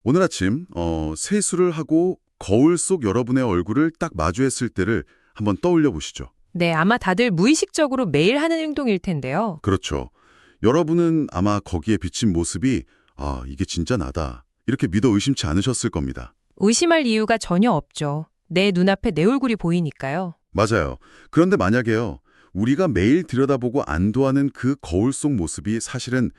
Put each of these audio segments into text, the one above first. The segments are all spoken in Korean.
오늘 아침 세수를 하고 거울 속 여러분의 얼굴을 딱 마주했을 때를 한번 떠올려 보시죠. 네, 아마 다들 무의식적으로 매일 하는 행동일 텐데요. 그렇죠. 여러분은 아마 거기에 비친 모습이 이게 진짜 나다. 이렇게 믿어 의심치 않으셨을 겁니다. 의심할 이유가 전혀 없죠. 내 눈앞에 내 얼굴이 보이니까요. 맞아요. 그런데 만약에요. 우리가 매일 들여다보고 안도하는 그 거울 속 모습이 사실은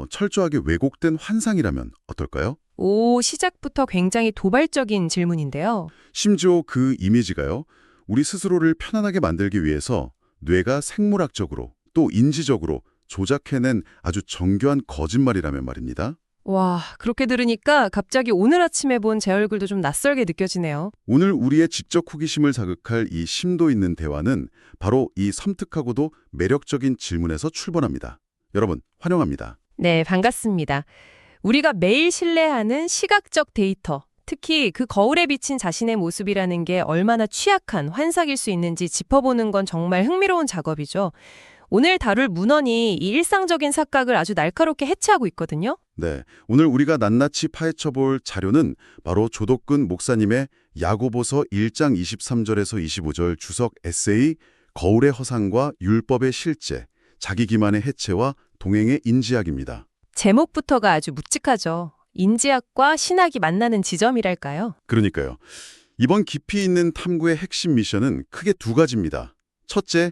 철저하게 왜곡된 환상이라면 어떨까요? 오, 시작부터 굉장히 도발적인 질문인데요. 심지어 그 이미지가요. 우리 스스로를 편안하게 만들기 위해서 뇌가 생물학적으로 또 인지적으로 조작해낸 아주 정교한 거짓말이라면 말입니다. 와, 그렇게 들으니까 갑자기 오늘 아침에 본 제 얼굴도 좀 낯설게 느껴지네요. 오늘 우리의 지적 호기심을 자극할 이 심도 있는 대화는 바로 이 섬뜩하고도 매력적인 질문에서 출발합니다. 여러분, 환영합니다. 네, 반갑습니다. 우리가 매일 신뢰하는 시각적 데이터, 특히 그 거울에 비친 자신의 모습이라는 게 얼마나 취약한 환상일 수 있는지 짚어보는 건 정말 흥미로운 작업이죠. 오늘 다룰 문헌이 이 일상적인 착각을 아주 날카롭게 해체하고 있거든요. 네, 오늘 우리가 낱낱이 파헤쳐볼 자료는 바로 조덕근 목사님의 야고보서 1장 23절에서 25절 주석 에세이 거울의 허상과 율법의 실제, 자기 기만의 해체와 동행의 인지학입니다. 제목부터가 아주 묵직하죠. 인지학과 신학이 만나는 지점이랄까요? 그러니까요. 이번 깊이 있는 탐구의 핵심 미션은 크게 두 가지입니다. 첫째,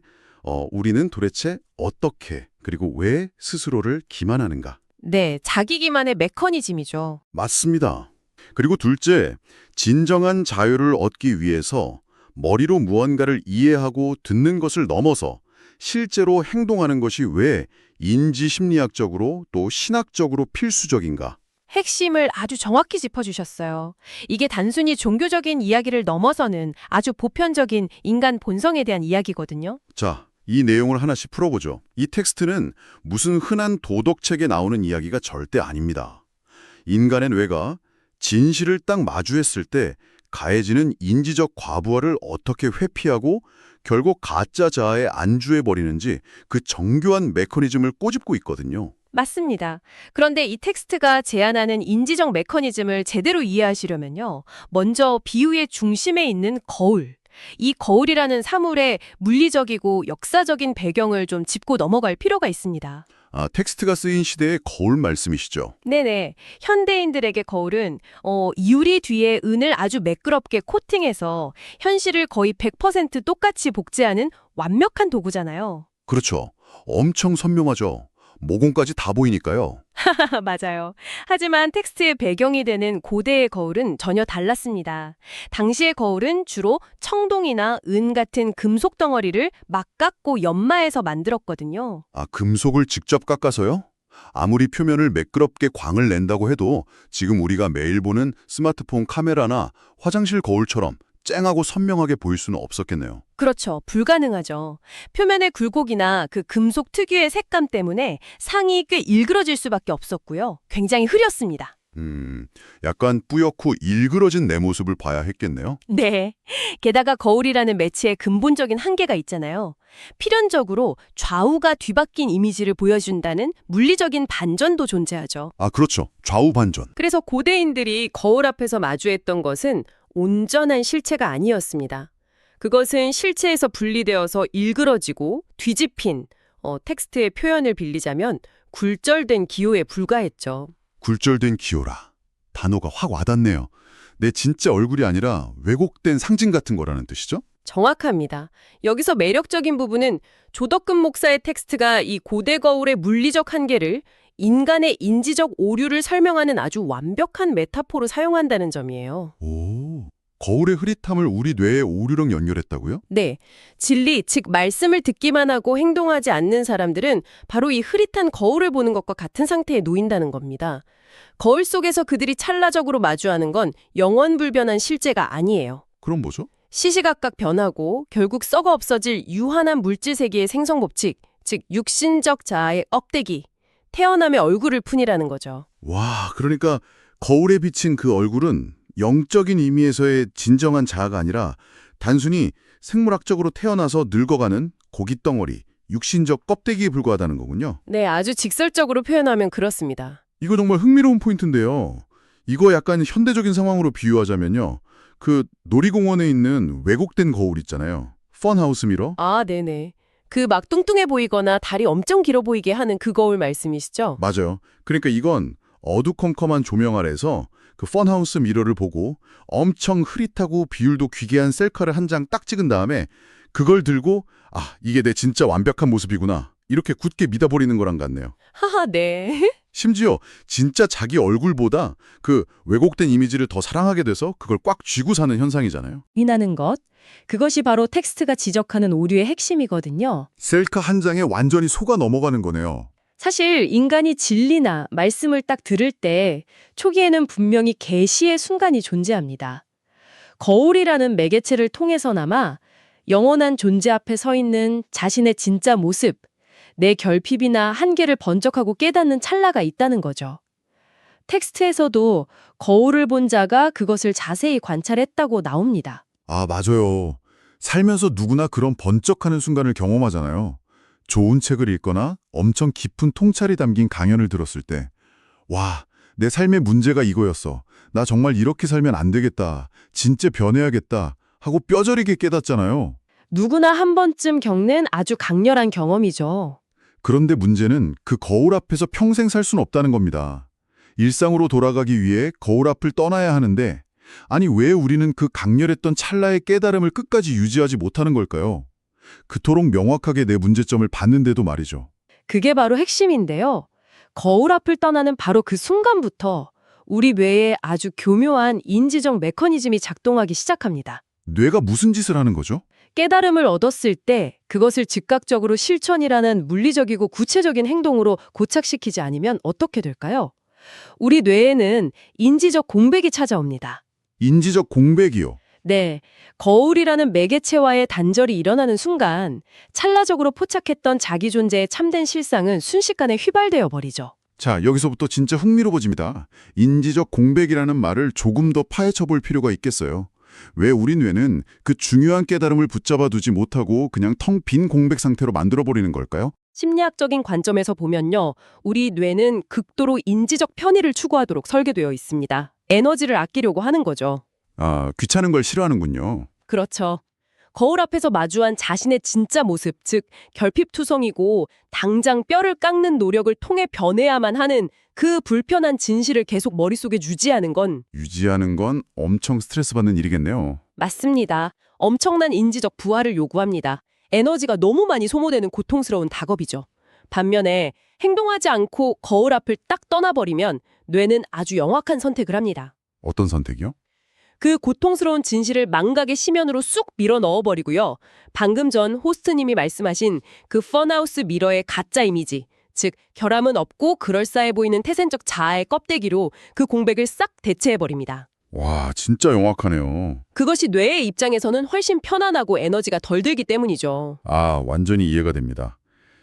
우리는 도대체 어떻게 그리고 왜 스스로를 기만하는가? 네, 자기 기만의 메커니즘이죠. 맞습니다. 그리고 둘째, 진정한 자유를 얻기 위해서 머리로 무언가를 이해하고 듣는 것을 넘어서 실제로 행동하는 것이 왜 인지심리학적으로 또 신학적으로 필수적인가? 핵심을 아주 정확히 짚어주셨어요. 이게 단순히 종교적인 이야기를 넘어서는 아주 보편적인 인간 본성에 대한 이야기거든요. 자, 이 내용을 하나씩 풀어보죠. 이 텍스트는 무슨 흔한 도덕책에 나오는 이야기가 절대 아닙니다. 인간의 뇌가 진실을 딱 마주했을 때 가해지는 인지적 과부하를 어떻게 회피하고 결국 가짜 자아에 안주해버리는지 그 정교한 메커니즘을 꼬집고 있거든요. 맞습니다. 그런데 이 텍스트가 제안하는 인지적 메커니즘을 제대로 이해하시려면요. 먼저 비유의 중심에 있는 거울. 이 거울이라는 사물의 물리적이고 역사적인 배경을 좀 짚고 넘어갈 필요가 있습니다. 텍스트가 쓰인 시대의 거울 말씀이시죠? 네네. 현대인들에게 거울은 유리 뒤에 은을 아주 매끄럽게 코팅해서 현실을 거의 100% 똑같이 복제하는 완벽한 도구잖아요. 그렇죠. 엄청 선명하죠. 모공까지 다 보이니까요. 맞아요. 하지만 텍스트의 배경이 되는 고대의 거울은 전혀 달랐습니다. 당시의 거울은 주로 청동이나 은 같은 금속 덩어리를 막 깎고 연마해서 만들었거든요. 금속을 직접 깎아서요? 아무리 표면을 매끄럽게 광을 낸다고 해도 지금 우리가 매일 보는 스마트폰 카메라나 화장실 거울처럼 쨍하고 선명하게 보일 수는 없었겠네요. 그렇죠. 불가능하죠. 표면의 굴곡이나 그 금속 특유의 색감 때문에 상이 꽤 일그러질 수밖에 없었고요. 굉장히 흐렸습니다. 약간 뿌옇고 일그러진 내 모습을 봐야 했겠네요. 네. 게다가 거울이라는 매체의 근본적인 한계가 있잖아요. 필연적으로 좌우가 뒤바뀐 이미지를 보여준다는 물리적인 반전도 존재하죠. 그렇죠. 좌우 반전. 그래서 고대인들이 거울 앞에서 마주했던 것은 온전한 실체가 아니었습니다. 그것은 실체에서 분리되어서 일그러지고 뒤집힌 텍스트의 표현을 빌리자면 굴절된 기호에 불과했죠. 굴절된 기호라. 단어가 확 와닿네요. 내 진짜 얼굴이 아니라 왜곡된 상징 같은 거라는 뜻이죠? 정확합니다. 여기서 매력적인 부분은 조덕근 목사의 텍스트가 이 고대 거울의 물리적 한계를 인간의 인지적 오류를 설명하는 아주 완벽한 메타포로 사용한다는 점이에요. 오, 거울의 흐릿함을 우리 뇌의 오류랑 연결했다고요? 네, 진리, 즉 말씀을 듣기만 하고 행동하지 않는 사람들은 바로 이 흐릿한 거울을 보는 것과 같은 상태에 놓인다는 겁니다. 거울 속에서 그들이 찰나적으로 마주하는 건 영원불변한 실제가 아니에요. 그럼 뭐죠? 시시각각 변하고 결국 썩어 없어질 유한한 물질 세계의 생성 법칙, 즉 육신적 자아의 껍데기, 태어남의 얼굴을 뿐이라는 거죠. 와, 그러니까 거울에 비친 그 얼굴은 영적인 의미에서의 진정한 자아가 아니라 단순히 생물학적으로 태어나서 늙어가는 고깃덩어리, 육신적 껍데기에 불과하다는 거군요. 네, 아주 직설적으로 표현하면 그렇습니다. 이거 정말 흥미로운 포인트인데요. 이거 약간 현대적인 상황으로 비유하자면요. 그 놀이공원에 있는 왜곡된 거울 있잖아요. 펀하우스 미러? 아, 네네. 그 막 뚱뚱해 보이거나 다리 엄청 길어 보이게 하는 그 거울 말씀이시죠? 맞아요. 그러니까 이건 어두컴컴한 조명 아래서 그 펀하우스 미러를 보고 엄청 흐릿하고 비율도 귀괴한 셀카를 한 장 딱 찍은 다음에 그걸 들고 아, 이게 내 진짜 완벽한 모습이구나. 이렇게 굳게 믿어버리는 거랑 같네요. 하하, 네. 심지어 진짜 자기 얼굴보다 그 왜곡된 이미지를 더 사랑하게 돼서 그걸 꽉 쥐고 사는 현상이잖아요. 인하는 것. 그것이 바로 텍스트가 지적하는 오류의 핵심이거든요. 셀카 한 장에 완전히 속아 넘어가는 거네요. 사실 인간이 진리나 말씀을 딱 들을 때 초기에는 분명히 계시의 순간이 존재합니다. 거울이라는 매개체를 통해서나마 영원한 존재 앞에 서 있는 자신의 진짜 모습, 내 결핍이나 한계를 번쩍하고 깨닫는 찰나가 있다는 거죠. 텍스트에서도 거울을 본 자가 그것을 자세히 관찰했다고 나옵니다. 아, 맞아요. 살면서 누구나 그런 번쩍하는 순간을 경험하잖아요. 좋은 책을 읽거나 엄청 깊은 통찰이 담긴 강연을 들었을 때 와, 내 삶의 문제가 이거였어. 나 정말 이렇게 살면 안 되겠다. 진짜 변해야겠다. 하고 뼈저리게 깨닫잖아요. 누구나 한 번쯤 겪는 아주 강렬한 경험이죠. 그런데 문제는 그 거울 앞에서 평생 살 수는 없다는 겁니다. 일상으로 돌아가기 위해 거울 앞을 떠나야 하는데 아니 왜 우리는 그 강렬했던 찰나의 깨달음을 끝까지 유지하지 못하는 걸까요? 그토록 명확하게 내 문제점을 봤는데도 말이죠. 그게 바로 핵심인데요. 거울 앞을 떠나는 바로 그 순간부터 우리 뇌에 아주 교묘한 인지적 메커니즘이 작동하기 시작합니다. 뇌가 무슨 짓을 하는 거죠? 깨달음을 얻었을 때 그것을 즉각적으로 실천이라는 물리적이고 구체적인 행동으로 고착시키지 않으면 어떻게 될까요? 우리 뇌에는 인지적 공백이 찾아옵니다. 인지적 공백이요. 네, 거울이라는 매개체와의 단절이 일어나는 순간 찰나적으로 포착했던 자기 존재의 참된 실상은 순식간에 휘발되어 버리죠. 자, 여기서부터 진짜 흥미로워집니다. 인지적 공백이라는 말을 조금 더 파헤쳐 볼 필요가 있겠어요. 왜 우리 뇌는 그 중요한 깨달음을 붙잡아 두지 못하고 그냥 텅 빈 공백 상태로 만들어버리는 걸까요? 심리학적인 관점에서 보면요. 우리 뇌는 극도로 인지적 편의를 추구하도록 설계되어 있습니다. 에너지를 아끼려고 하는 거죠. 아, 귀찮은 걸 싫어하는군요. 그렇죠. 거울 앞에서 마주한 자신의 진짜 모습, 즉 결핍투성이고 당장 뼈를 깎는 노력을 통해 변해야만 하는 그 불편한 진실을 계속 머릿속에 유지하는 건 유지하는 건 엄청 스트레스 받는 일이겠네요. 맞습니다. 엄청난 인지적 부하를 요구합니다. 에너지가 너무 많이 소모되는 고통스러운 작업이죠. 반면에 행동하지 않고 거울 앞을 딱 떠나버리면 뇌는 아주 영악한 선택을 합니다. 어떤 선택이요? 그 고통스러운 진실을 망각의 심연으로 쑥 밀어 넣어버리고요. 방금 전 호스트님이 말씀하신 그 펀하우스 미러의 가짜 이미지, 즉 결함은 없고 그럴싸해 보이는 태생적 자아의 껍데기로 그 공백을 싹 대체해버립니다. 와, 진짜 영악하네요. 그것이 뇌의 입장에서는 훨씬 편안하고 에너지가 덜 들기 때문이죠. 아, 완전히 이해가 됩니다.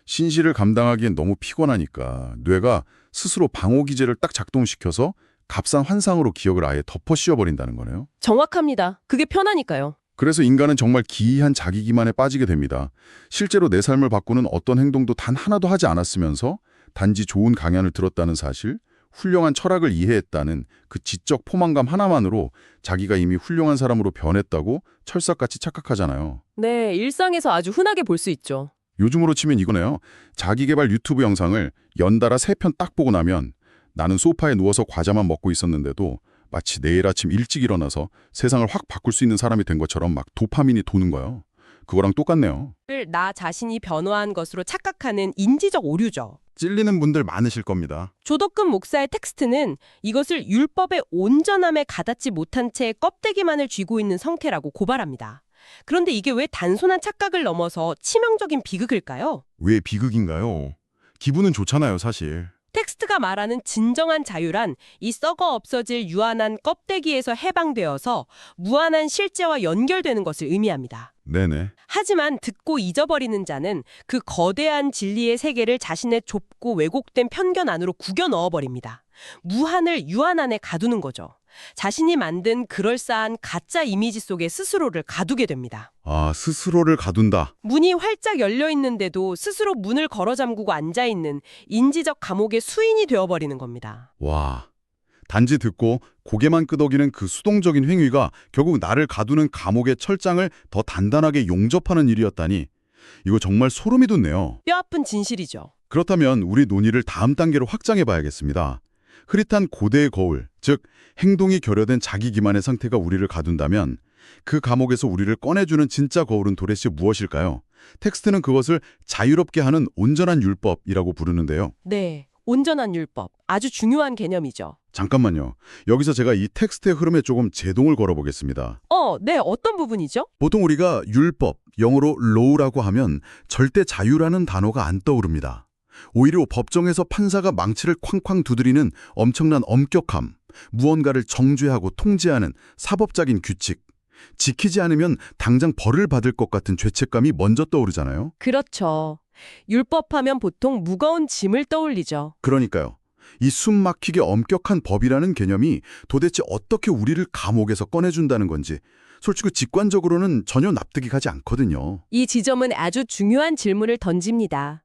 신실을 감당하기엔 너무 피곤하니까 뇌가 스스로 방어 기제를 딱 작동시켜서 값싼 환상으로 기억을 아예 덮어 씌워버린다는 거네요. 정확합니다. 그게 편하니까요. 그래서 인간은 정말 기이한 자기 기만에 빠지게 됩니다. 실제로 내 삶을 바꾸는 어떤 행동도 단 하나도 하지 않았으면서 단지 좋은 강연을 들었다는 사실, 훌륭한 철학을 이해했다는 그 지적 포만감 하나만으로 자기가 이미 훌륭한 사람으로 변했다고 철석같이 착각하잖아요. 네, 일상에서 아주 흔하게 볼 수 있죠. 요즘으로 치면 이거네요. 자기계발 유튜브 영상을 연달아 3편 딱 보고 나면 나는 소파에 누워서 과자만 먹고 있었는데도 마치 내일 아침 일찍 일어나서 세상을 확 바꿀 수 있는 사람이 된 것처럼 막 도파민이 도는 거예요. 그거랑 똑같네요. 나 자신이 변화한 것으로 착각하는 인지적 오류죠. 찔리는 분들 많으실 겁니다. 조덕근 목사의 텍스트는 이것을 율법의 온전함에 가닿지 못한 채 껍데기만을 쥐고 있는 성태라고 고발합니다. 그런데 이게 왜 단순한 착각을 넘어서 치명적인 비극일까요? 왜 비극인가요? 기분은 좋잖아요, 사실. 텍스트가 말하는 진정한 자유란 이 썩어 없어질 유한한 껍데기에서 해방되어서 무한한 실제와 연결되는 것을 의미합니다. 네네. 하지만 듣고 잊어버리는 자는 그 거대한 진리의 세계를 자신의 좁고 왜곡된 편견 안으로 구겨 넣어버립니다. 무한을 유한 안에 가두는 거죠. 자신이 만든 그럴싸한 가짜 이미지 속에 스스로를 가두게 됩니다. 아, 스스로를 가둔다. 문이 활짝 열려 있는데도 스스로 문을 걸어 잠그고 앉아있는 인지적 감옥의 수인이 되어버리는 겁니다. 와, 단지 듣고 고개만 끄덕이는 그 수동적인 행위가 결국 나를 가두는 감옥의 철장을 더 단단하게 용접하는 일이었다니 이거 정말 소름이 돋네요. 뼈아픈 진실이죠. 그렇다면 우리 논의를 다음 단계로 확장해 봐야겠습니다. 흐릿한 고대의 거울, 즉 행동이 결여된 자기 기만의 상태가 우리를 가둔다면 그 감옥에서 우리를 꺼내주는 진짜 거울은 도대체 무엇일까요? 텍스트는 그것을 자유롭게 하는 온전한 율법이라고 부르는데요. 네, 온전한 율법. 아주 중요한 개념이죠. 잠깐만요. 여기서 제가 이 텍스트의 흐름에 조금 제동을 걸어보겠습니다. 네, 어떤 부분이죠? 보통 우리가 율법, 영어로 law라고 하면 절대 자유라는 단어가 안 떠오릅니다. 오히려 법정에서 판사가 망치를 쾅쾅 두드리는 엄청난 엄격함, 무언가를 정죄하고 통제하는 사법적인 규칙, 지키지 않으면 당장 벌을 받을 것 같은 죄책감이 먼저 떠오르잖아요. 그렇죠. 율법하면 보통 무거운 짐을 떠올리죠. 그러니까요. 이 숨막히게 엄격한 법이라는 개념이 도대체 어떻게 우리를 감옥에서 꺼내준다는 건지 솔직히 직관적으로는 전혀 납득이 가지 않거든요. 이 지점은 아주 중요한 질문을 던집니다.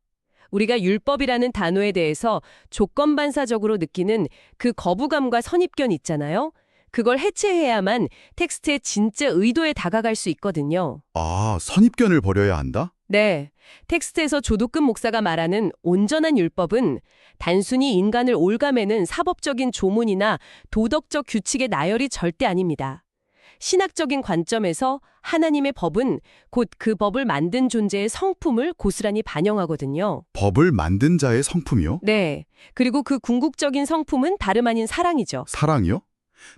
우리가 율법이라는 단어에 대해서 조건반사적으로 느끼는 그 거부감과 선입견 있잖아요. 그걸 해체해야만 텍스트의 진짜 의도에 다가갈 수 있거든요. 아, 선입견을 버려야 한다? 네, 텍스트에서 조도급 목사가 말하는 온전한 율법은 단순히 인간을 옭아매는 사법적인 조문이나 도덕적 규칙의 나열이 절대 아닙니다. 신학적인 관점에서 하나님의 법은 곧 그 법을 만든 존재의 성품을 고스란히 반영하거든요. 법을 만든 자의 성품이요? 네, 그리고 그 궁극적인 성품은 다름 아닌 사랑이죠. 사랑이요?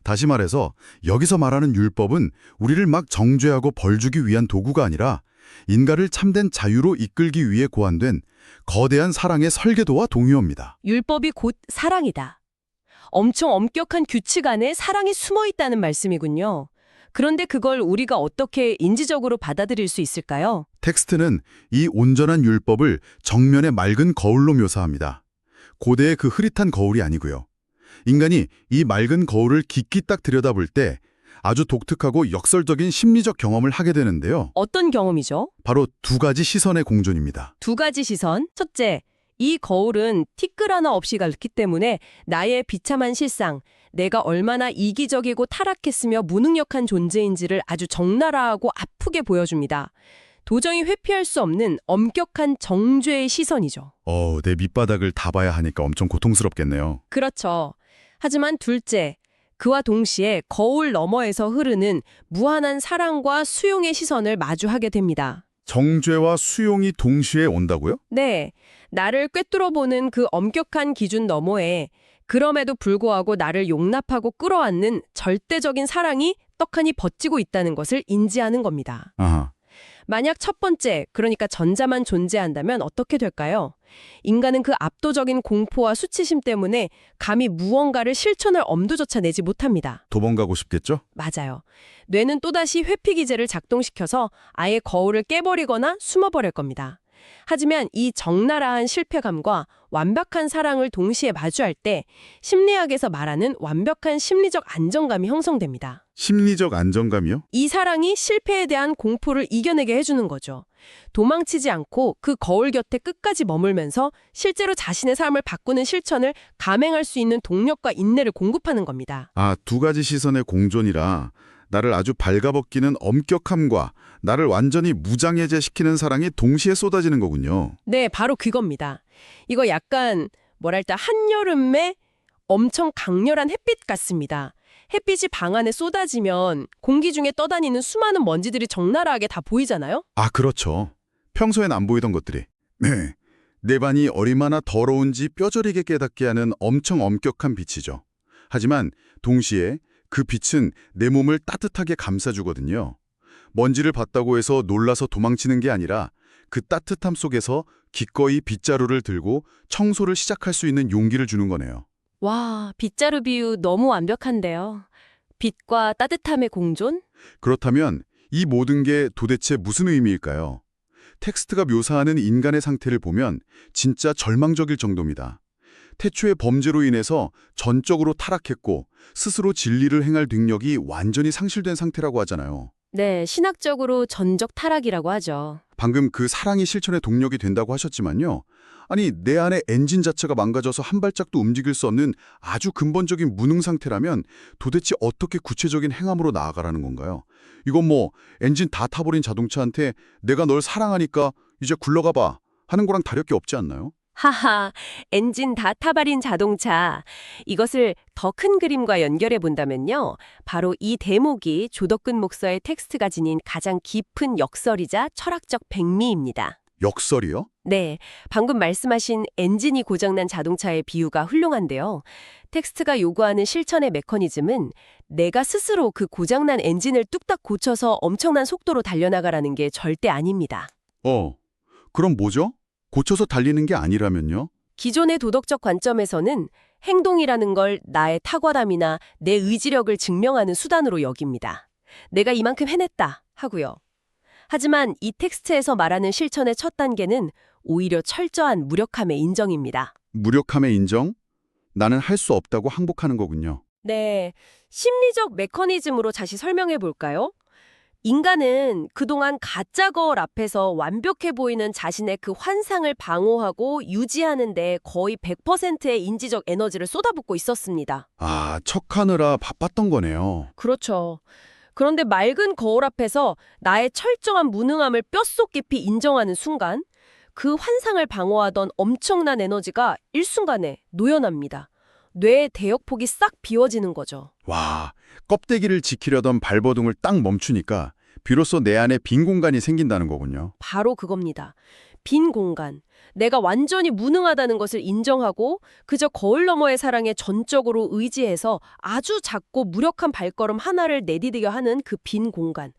다시 말해서 여기서 말하는 율법은 우리를 막 정죄하고 벌주기 위한 도구가 아니라 인간을 참된 자유로 이끌기 위해 고안된 거대한 사랑의 설계도와 동의어입니다. 율법이 곧 사랑이다. 엄청 엄격한 규칙 안에 사랑이 숨어 있다는 말씀이군요. 그런데 그걸 우리가 어떻게 인지적으로 받아들일 수 있을까요? 텍스트는 이 온전한 율법을 정면의 맑은 거울로 묘사합니다. 고대의 그 흐릿한 거울이 아니고요. 인간이 이 맑은 거울을 깊이 딱 들여다볼 때 아주 독특하고 역설적인 심리적 경험을 하게 되는데요. 어떤 경험이죠? 바로 두 가지 시선의 공존입니다. 두 가지 시선. 첫째, 이 거울은 티끌 하나 없이 밝기 때문에 나의 비참한 실상, 내가 얼마나 이기적이고 타락했으며 무능력한 존재인지를 아주 적나라하고 아프게 보여줍니다. 도저히 회피할 수 없는 엄격한 정죄의 시선이죠. 내 밑바닥을 다 봐야 하니까 엄청 고통스럽겠네요. 그렇죠. 하지만 둘째, 그와 동시에 거울 너머에서 흐르는 무한한 사랑과 수용의 시선을 마주하게 됩니다. 정죄와 수용이 동시에 온다고요? 네, 나를 꿰뚫어보는 그 엄격한 기준 너머에 그럼에도 불구하고 나를 용납하고 끌어안는 절대적인 사랑이 떡하니 버티고 있다는 것을 인지하는 겁니다. 아하. 만약 첫 번째, 그러니까 전자만 존재한다면 어떻게 될까요? 인간은 그 압도적인 공포와 수치심 때문에 감히 무언가를 실천할 엄두조차 내지 못합니다. 도망가고 싶겠죠? 맞아요. 뇌는 또다시 회피 기제를 작동시켜서 아예 거울을 깨버리거나 숨어버릴 겁니다. 하지만 이 적나라한 실패감과 완벽한 사랑을 동시에 마주할 때 심리학에서 말하는 완벽한 심리적 안정감이 형성됩니다. 심리적 안정감이요? 이 사랑이 실패에 대한 공포를 이겨내게 해주는 거죠. 도망치지 않고 그 거울 곁에 끝까지 머물면서 실제로 자신의 삶을 바꾸는 실천을 감행할 수 있는 동력과 인내를 공급하는 겁니다. 아, 두 가지 시선의 공존이라 나를 아주 발가벗기는 엄격함과 나를 완전히 무장해제시키는 사랑이 동시에 쏟아지는 거군요. 네, 바로 그겁니다. 이거 약간 뭐랄까 한여름에 엄청 강렬한 햇빛 같습니다. 햇빛이 방 안에 쏟아지면 공기 중에 떠다니는 수많은 먼지들이 적나라하게 다 보이잖아요? 아, 그렇죠. 평소엔 안 보이던 것들이. 네. 내 방이 얼마나 더러운지 뼈저리게 깨닫게 하는 엄청 엄격한 빛이죠. 하지만 동시에 그 빛은 내 몸을 따뜻하게 감싸주거든요. 먼지를 봤다고 해서 놀라서 도망치는 게 아니라 그 따뜻함 속에서 기꺼이 빗자루를 들고 청소를 시작할 수 있는 용기를 주는 거네요. 와, 빗자루 비유 너무 완벽한데요. 빛과 따뜻함의 공존? 그렇다면 이 모든 게 도대체 무슨 의미일까요? 텍스트가 묘사하는 인간의 상태를 보면 진짜 절망적일 정도입니다. 태초의 범죄로 인해서 전적으로 타락했고 스스로 진리를 행할 능력이 완전히 상실된 상태라고 하잖아요. 네, 신학적으로 전적 타락이라고 하죠. 방금 그 사랑이 실천의 동력이 된다고 하셨지만요. 아니, 내 안에 엔진 자체가 망가져서 한 발짝도 움직일 수 없는 아주 근본적인 무능 상태라면 도대체 어떻게 구체적인 행함으로 나아가라는 건가요? 이건 뭐 엔진 다 타버린 자동차한테 내가 널 사랑하니까 이제 굴러가 봐 하는 거랑 다를 게 없지 않나요? 하하, 엔진 다 타버린 자동차. 이것을 더 큰 그림과 연결해 본다면요. 바로 이 대목이 조덕근 목사의 텍스트가 지닌 가장 깊은 역설이자 철학적 백미입니다. 역설이요? 네, 방금 말씀하신 엔진이 고장난 자동차의 비유가 훌륭한데요. 텍스트가 요구하는 실천의 메커니즘은 내가 스스로 그 고장난 엔진을 뚝딱 고쳐서 엄청난 속도로 달려나가라는 게 절대 아닙니다. 그럼 뭐죠? 고쳐서 달리는 게 아니라면요? 기존의 도덕적 관점에서는 행동이라는 걸 나의 탁월함이나 내 의지력을 증명하는 수단으로 여깁니다. 내가 이만큼 해냈다 하고요. 하지만 이 텍스트에서 말하는 실천의 첫 단계는 오히려 철저한 무력함의 인정입니다. 무력함의 인정? 나는 할 수 없다고 항복하는 거군요. 네, 심리적 메커니즘으로 다시 설명해 볼까요? 인간은 그동안 가짜 거울 앞에서 완벽해 보이는 자신의 그 환상을 방어하고 유지하는 데 거의 100%의 인지적 에너지를 쏟아붓고 있었습니다. 아, 척하느라 바빴던 거네요. 그렇죠. 그런데 맑은 거울 앞에서 나의 철저한 무능함을 뼛속 깊이 인정하는 순간 그 환상을 방어하던 엄청난 에너지가 일순간에 노연합니다. 뇌의 대역폭이 싹 비워지는 거죠. 와, 껍데기를 지키려던 발버둥을 딱 멈추니까 비로소 내 안에 빈 공간이 생긴다는 거군요. 바로 그겁니다. 빈 공간. 내가 완전히 무능하다는 것을 인정하고 그저 거울 너머의 사랑에 전적으로 의지해서 아주 작고 무력한 발걸음 하나를 내디디게 하는 그 빈 공간.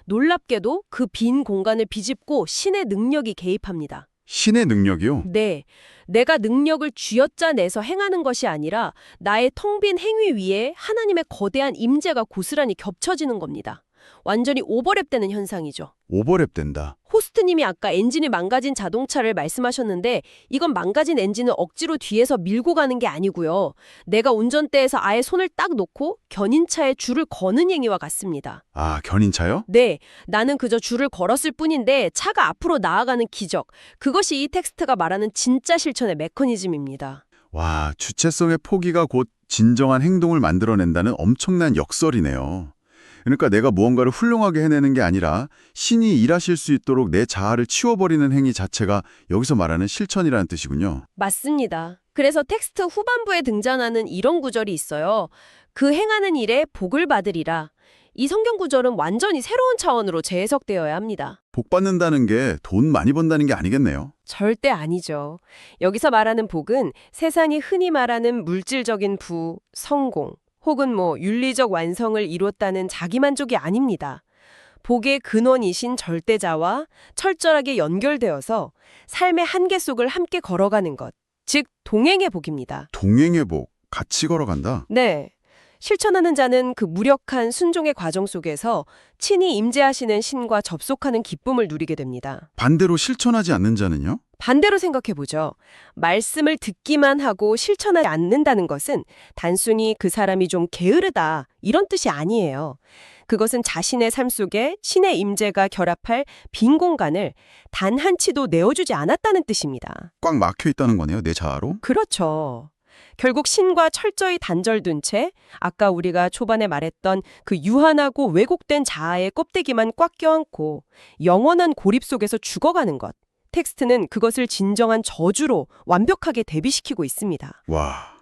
놀랍게도 그 빈 공간을 비집고 신의 능력이 개입합니다. 신의 능력이요? 네, 내가 능력을 쥐어짜내서 행하는 것이 아니라 나의 텅 빈 행위 위에 하나님의 거대한 임재가 고스란히 겹쳐지는 겁니다. 완전히 오버랩되는 현상이죠. 오버랩 된다. 호스트님이 아까 엔진이 망가진 자동차를 말씀하셨는데 이건 망가진 엔진을 억지로 뒤에서 밀고 가는 게 아니고요. 내가 운전대에서 아예 손을 딱 놓고 견인차에 줄을 거는 행위와 같습니다. 아, 견인차요? 네, 나는 그저 줄을 걸었을 뿐인데 차가 앞으로 나아가는 기적. 그것이 이 텍스트가 말하는 진짜 실천의 메커니즘입니다. 와, 주체성의 포기가 곧 진정한 행동을 만들어낸다는 엄청난 역설이네요. 그러니까 내가 무언가를 훌륭하게 해내는 게 아니라 신이 일하실 수 있도록 내 자아를 치워버리는 행위 자체가 여기서 말하는 실천이라는 뜻이군요. 맞습니다. 그래서 텍스트 후반부에 등장하는 이런 구절이 있어요. 그 행하는 일에 복을 받으리라. 이 성경 구절은 완전히 새로운 차원으로 재해석되어야 합니다. 복 받는다는 게 돈 많이 번다는 게 아니겠네요. 절대 아니죠. 여기서 말하는 복은 세상이 흔히 말하는 물질적인 부, 성공, 혹은 윤리적 완성을 이뤘다는 자기만족이 아닙니다. 복의 근원이신 절대자와 철저하게 연결되어서 삶의 한계 속을 함께 걸어가는 것, 즉 동행의 복입니다. 동행의 복, 같이 걸어간다. 네. 실천하는 자는 그 무력한 순종의 과정 속에서 친히 임재하시는 신과 접속하는 기쁨을 누리게 됩니다. 반대로 실천하지 않는 자는요? 반대로 생각해보죠. 말씀을 듣기만 하고 실천하지 않는다는 것은 단순히 그 사람이 좀 게으르다 이런 뜻이 아니에요. 그것은 자신의 삶 속에 신의 임재가 결합할 빈 공간을 단 한 치도 내어주지 않았다는 뜻입니다. 꽉 막혀 있다는 거네요, 내 자아로. 그렇죠. 결국 신과 철저히 단절된 채 아까 우리가 초반에 말했던 그 유한하고 왜곡된 자아의 껍데기만 꽉 껴안고 영원한 고립 속에서 죽어가는 것. 텍스트는 그것을 진정한 저주로 완벽하게 대비시키고 있습니다. 와,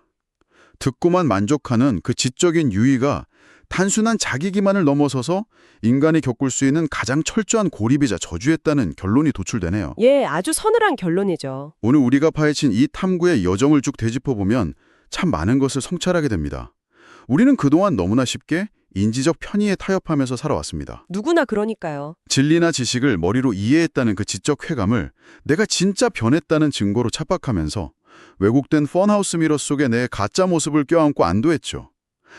듣고만 만족하는 그 지적인 유의가 단순한 자기 기만을 넘어서서 인간이 겪을 수 있는 가장 철저한 고립이자 저주였다는 결론이 도출되네요. 예, 아주 서늘한 결론이죠. 오늘 우리가 파헤친 이 탐구의 여정을 쭉 되짚어보면 참 많은 것을 성찰하게 됩니다. 우리는 그동안 너무나 쉽게 인지적 편의에 타협하면서 살아왔습니다. 누구나 그러니까요. 진리나 지식을 머리로 이해했다는 그 지적 쾌감을 내가 진짜 변했다는 증거로 착각하면서 왜곡된 펀하우스 미러 속에 내 가짜 모습을 껴안고 안도했죠.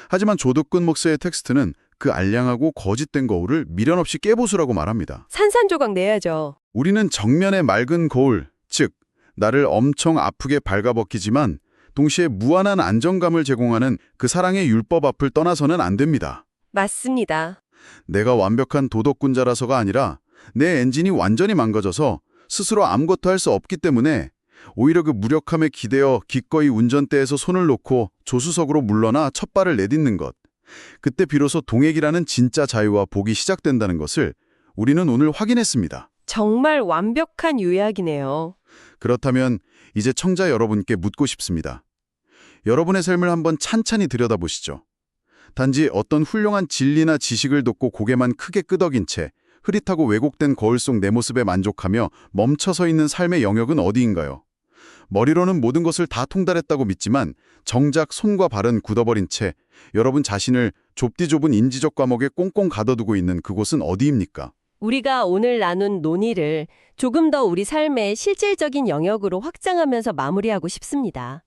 하지만 조덕근 목사의 텍스트는 그 알량하고 거짓된 거울을 미련 없이 깨부수라고 말합니다. 산산조각 내야죠. 우리는 정면의 맑은 거울, 즉 나를 엄청 아프게 발가벗기지만 동시에 무한한 안정감을 제공하는 그 사랑의 율법 앞을 떠나서는 안 됩니다. 맞습니다. 내가 완벽한 도덕군자라서가 아니라 내 엔진이 완전히 망가져서 스스로 아무것도 할 수 없기 때문에 오히려 그 무력함에 기대어 기꺼이 운전대에서 손을 놓고 조수석으로 물러나 첫 발을 내딛는 것. 그때 비로소 동행이라는 진짜 자유와 복이 시작된다는 것을 우리는 오늘 확인했습니다. 정말 완벽한 요약이네요. 그렇다면 이제 청자 여러분께 묻고 싶습니다. 여러분의 삶을 한번 찬찬히 들여다보시죠. 단지 어떤 훌륭한 진리나 지식을 돋고 고개만 크게 끄덕인 채 흐릿하고 왜곡된 거울 속 내 모습에 만족하며 멈춰서 있는 삶의 영역은 어디인가요? 머리로는 모든 것을 다 통달했다고 믿지만 정작 손과 발은 굳어버린 채 여러분 자신을 좁디 좁은 인지적 감옥에 꽁꽁 가둬두고 있는 그곳은 어디입니까? 우리가 오늘 나눈 논의를 조금 더 우리 삶의 실질적인 영역으로 확장하면서 마무리하고 싶습니다.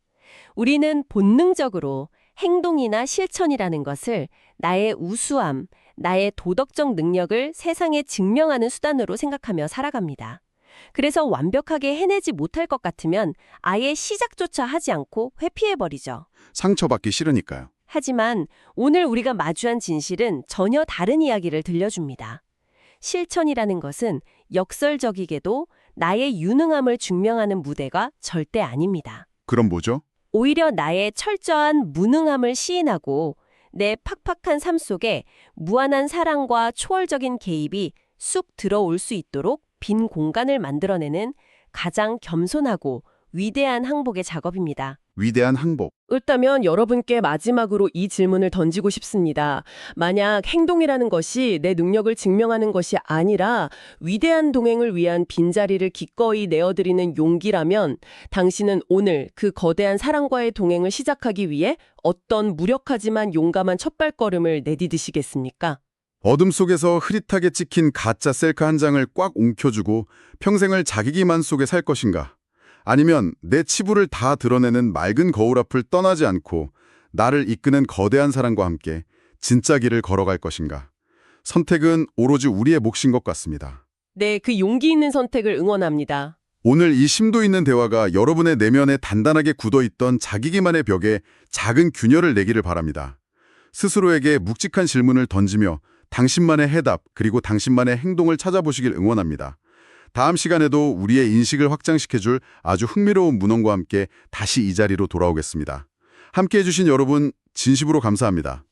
우리는 본능적으로 행동이나 실천이라는 것을 나의 우수함, 나의 도덕적 능력을 세상에 증명하는 수단으로 생각하며 살아갑니다. 그래서 완벽하게 해내지 못할 것 같으면 아예 시작조차 하지 않고 회피해버리죠. 상처받기 싫으니까요. 하지만 오늘 우리가 마주한 진실은 전혀 다른 이야기를 들려줍니다. 실천이라는 것은 역설적이게도 나의 유능함을 증명하는 무대가 절대 아닙니다. 그럼 뭐죠? 오히려 나의 철저한 무능함을 시인하고 내 팍팍한 삶 속에 무한한 사랑과 초월적인 개입이 쑥 들어올 수 있도록 빈 공간을 만들어내는 가장 겸손하고 위대한 항복의 작업입니다. 위대한 항복. 그렇다면 여러분께 마지막으로 이 질문을 던지고 싶습니다. 만약 행동이라는 것이 내 능력을 증명하는 것이 아니라 위대한 동행을 위한 빈자리를 기꺼이 내어드리는 용기라면 당신은 오늘 그 거대한 사랑과의 동행을 시작하기 위해 어떤 무력하지만 용감한 첫발걸음을 내디디시겠습니까? 어둠 속에서 흐릿하게 찍힌 가짜 셀카 한 장을 꽉 움켜쥐고 평생을 자기 기만 속에 살 것인가? 아니면 내 치부를 다 드러내는 맑은 거울 앞을 떠나지 않고 나를 이끄는 거대한 사랑과 함께 진짜 길을 걸어갈 것인가? 선택은 오로지 우리의 몫인 것 같습니다. 네, 그 용기 있는 선택을 응원합니다. 오늘 이 심도 있는 대화가 여러분의 내면에 단단하게 굳어있던 자기 기만의 벽에 작은 균열을 내기를 바랍니다. 스스로에게 묵직한 질문을 던지며 당신만의 해답 그리고 당신만의 행동을 찾아보시길 응원합니다. 다음 시간에도 우리의 인식을 확장시켜줄 아주 흥미로운 문헌과 함께 다시 이 자리로 돌아오겠습니다. 함께해 주신 여러분 진심으로 감사합니다.